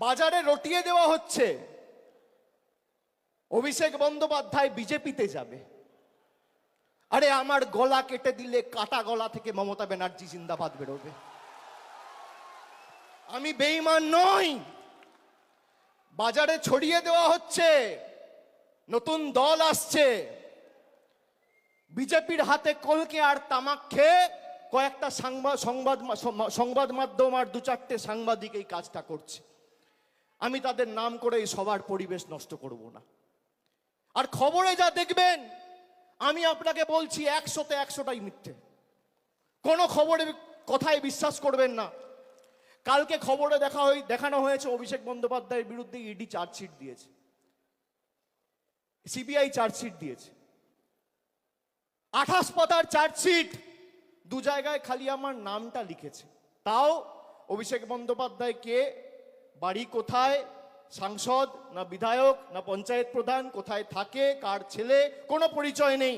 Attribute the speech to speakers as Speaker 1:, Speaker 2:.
Speaker 1: বাজারে রটিয়ে দেওয়া হচ্ছে অভিষেক বন্দ্যোপাধ্যায় বিজেপিতে যাবে। আরে আমার গলা কেটে দিলে কাটা গলা থেকে মমতা ব্যানার্জি জিন্দাবাদ বেরোবে। আমি বেঈমান নই। বাজারে ছড়িয়ে দেওয়া হচ্ছে নতুন দল আসছে, বিজেপির হাতে কলকে আর তামাক খেয়ে কয়েকটা সংবাদ মাধ্যম আর দু চারটে সাংবাদিক এই কাজটা করছে। আমি তাদের নাম করে এই সবার পরিবেশ নষ্ট করব না। আর খবরে যা দেখবেন, আমি আপনাকে বলছি 100তে 100টাই মিথ্যে। কোনো খবরের কথায় বিশ্বাস করবেন না। কালকে খবরে দেখানো হয়েছে অভিষেক বন্দ্যোপাধ্যায়ের বিরুদ্ধে ইডি চার্জশিট দিয়েছে, সিবিআই চার্জশিট দিয়েছে। 28 পাতার চার্জশিট, 2 জায়গায় খালি আমার নামটা লিখেছে। তাও অভিষেক বন্দ্যোপাধ্যায় কে, বাড়ি কোথায়, সাংসদ না বিধায়ক না পঞ্চায়েত প্রধান, কোথায় থাকে, কার ছেলে, কোনো পরিচয় নেই।